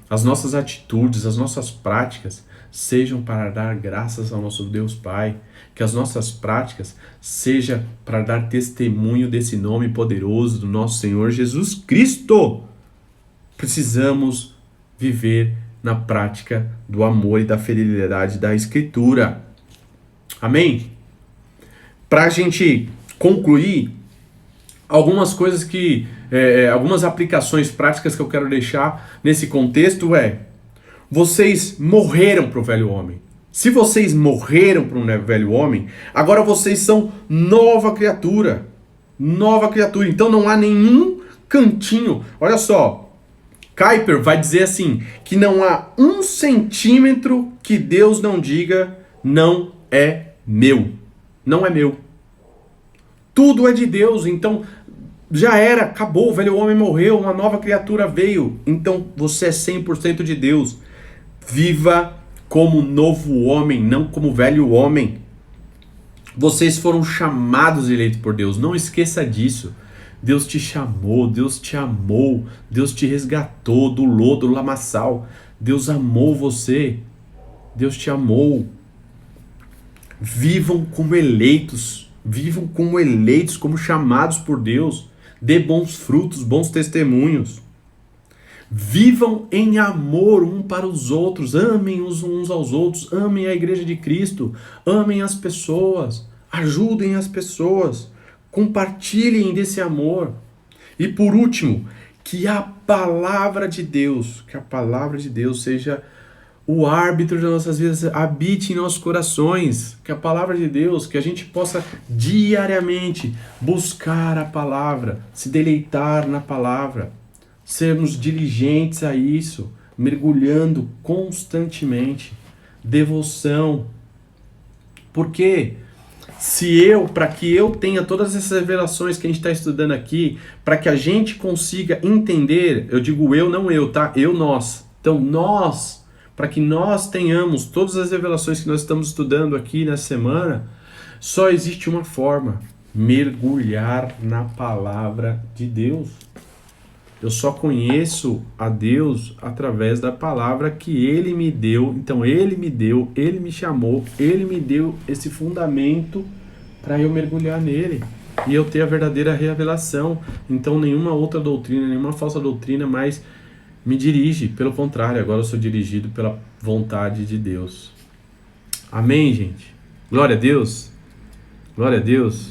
as nossas atitudes, as nossas práticas sejam para dar graças ao nosso Deus Pai. Que as nossas práticas sejam para dar testemunho desse nome poderoso do nosso Senhor Jesus Cristo. Precisamos viver na prática do amor e da fidelidade da Escritura. Amém? Para a gente concluir, algumas coisas algumas aplicações práticas que eu quero deixar nesse contexto vocês morreram para o velho homem. Se vocês morreram para o velho homem, agora vocês são nova criatura. Então não há nenhum cantinho. Olha só, Kuyper vai dizer assim, que não há 1 centímetro que Deus não diga, não é meu. Não é meu. Tudo é de Deus, então já era, acabou, o velho homem morreu, uma nova criatura veio. Então você é 100% de Deus. Viva como novo homem, não como velho homem. Vocês foram chamados e eleitos por Deus, não esqueça disso. Deus te chamou, Deus te amou, Deus te resgatou do lodo, do lamaçal. Deus amou você. Deus te amou. Vivam como eleitos, como chamados por Deus. Dê bons frutos, bons testemunhos. Vivam em amor um para os outros, amem uns aos outros, amem a igreja de Cristo, amem as pessoas, ajudem as pessoas, compartilhem desse amor. E por último, que a palavra de Deus seja o árbitro das nossas vidas, habite em nossos corações, que a palavra de Deus, que a gente possa diariamente buscar a palavra, se deleitar na palavra, sermos diligentes a isso, mergulhando constantemente, devoção. Porque para que eu tenha todas essas revelações que a gente está estudando aqui, para que a gente consiga entender, eu digo eu, não eu, tá? Nós. Então nós, para que nós tenhamos todas as revelações que nós estamos estudando aqui nessa semana, só existe uma forma: mergulhar na palavra de Deus. Eu só conheço a Deus através da palavra que Ele me deu. Então Ele me chamou, Ele me deu esse fundamento para eu mergulhar nele e eu ter a verdadeira revelação. Então nenhuma outra doutrina, nenhuma falsa doutrina mais me dirige. Pelo contrário, agora eu sou dirigido pela vontade de Deus. Amém, gente? Glória a Deus. Glória a Deus.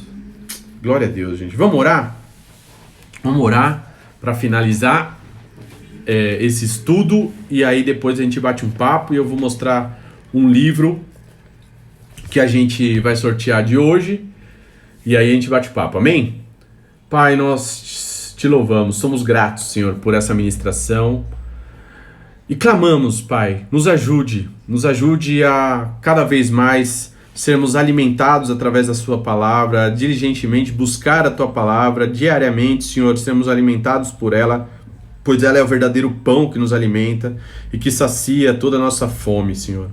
Glória a Deus, gente. Vamos orar? Vamos orar para finalizar esse estudo, e aí depois a gente bate um papo e eu vou mostrar um livro que a gente vai sortear de hoje, e aí a gente bate papo. Amém? Pai, nós te louvamos, somos gratos, Senhor, por essa ministração e clamamos, Pai, nos ajude a cada vez mais sermos alimentados através da sua palavra, diligentemente buscar a tua palavra diariamente, Senhor, sermos alimentados por ela, pois ela é o verdadeiro pão que nos alimenta e que sacia toda a nossa fome, Senhor.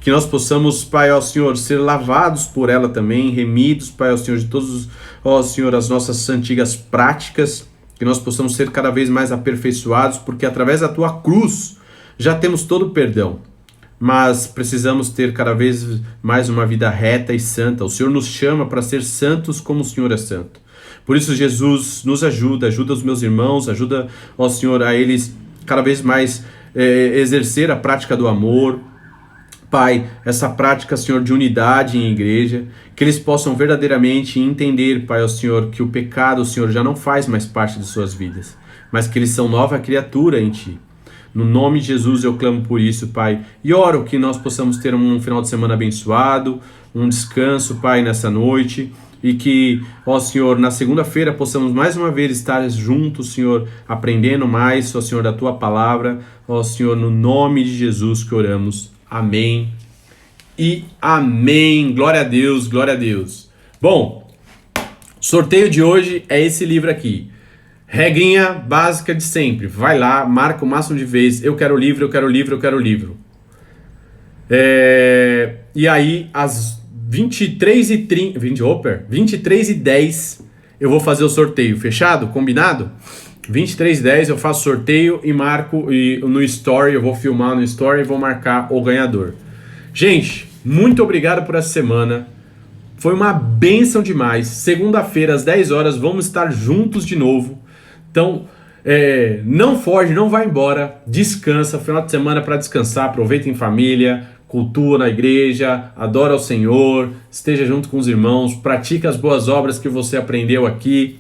Que nós possamos, Pai, ó Senhor, ser lavados por ela também, remidos, Pai, ó Senhor, de todos, ó Senhor, as nossas antigas práticas, que nós possamos ser cada vez mais aperfeiçoados, porque através da tua cruz já temos todo o perdão. Mas precisamos ter cada vez mais uma vida reta e santa. O Senhor nos chama para ser santos como o Senhor é santo. Por isso, Jesus, nos ajuda os meus irmãos, ajuda, ó Senhor, a eles cada vez mais exercer a prática do amor. Pai, essa prática, Senhor, de unidade em igreja, que eles possam verdadeiramente entender, Pai, ó Senhor, que o pecado, Senhor, já não faz mais parte de suas vidas, mas que eles são nova criatura em Ti. No nome de Jesus eu clamo por isso, Pai, e oro que nós possamos ter um final de semana abençoado, um descanso, Pai, nessa noite, e que, ó Senhor, na segunda-feira possamos mais uma vez estar juntos, Senhor, aprendendo mais, ó Senhor, da Tua palavra, ó Senhor, no nome de Jesus que oramos. Amém e amém. Glória a Deus, glória a Deus. Bom, sorteio de hoje é esse livro aqui. Regrinha básica de sempre. Vai lá, marca o máximo de vezes. Eu quero livro, eu quero livro, eu quero livro. E aí, às 23h10, eu vou fazer o sorteio. Fechado? Combinado? 23h10 eu faço sorteio e marco no Story. Eu vou filmar no Story e vou marcar o ganhador. Gente, muito obrigado por essa semana. Foi uma bênção demais. Segunda-feira, às 10 horas, vamos estar juntos de novo. Então, não foge, não vai embora, descansa, final de semana para descansar, aproveita em família, cultua na igreja, adora ao Senhor, esteja junto com os irmãos, pratica as boas obras que você aprendeu aqui,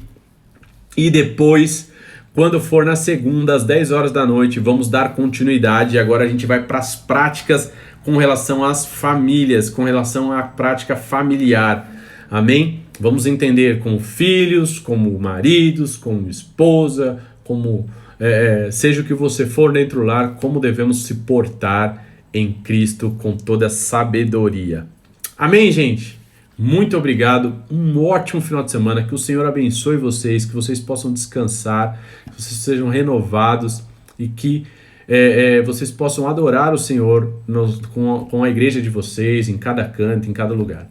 e depois, quando for na segunda, às 10 horas da noite, vamos dar continuidade. Agora a gente vai para as práticas com relação às famílias, com relação à prática familiar, amém? Vamos entender como filhos, como maridos, como esposa, como seja o que você for dentro do lar, como devemos se portar em Cristo com toda sabedoria. Amém, gente? Muito obrigado, um ótimo final de semana, que o Senhor abençoe vocês, que vocês possam descansar, que vocês sejam renovados e que vocês possam adorar o Senhor com a igreja de vocês, em cada canto, em cada lugar.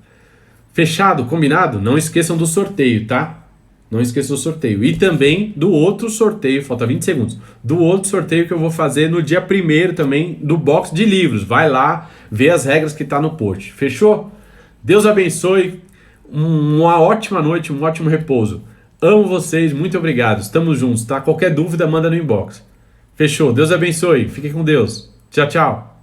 Fechado? Combinado? Não esqueçam do sorteio, tá? Não esqueça do sorteio. E também do outro sorteio, falta 20 segundos, do outro sorteio que eu vou fazer no dia 1º também, do box de livros. Vai lá, vê as regras que tá no post. Fechou? Deus abençoe, uma ótima noite, um ótimo repouso. Amo vocês, muito obrigado. Estamos juntos, tá? Qualquer dúvida, manda no inbox. Fechou? Deus abençoe. Fique com Deus. Tchau, tchau.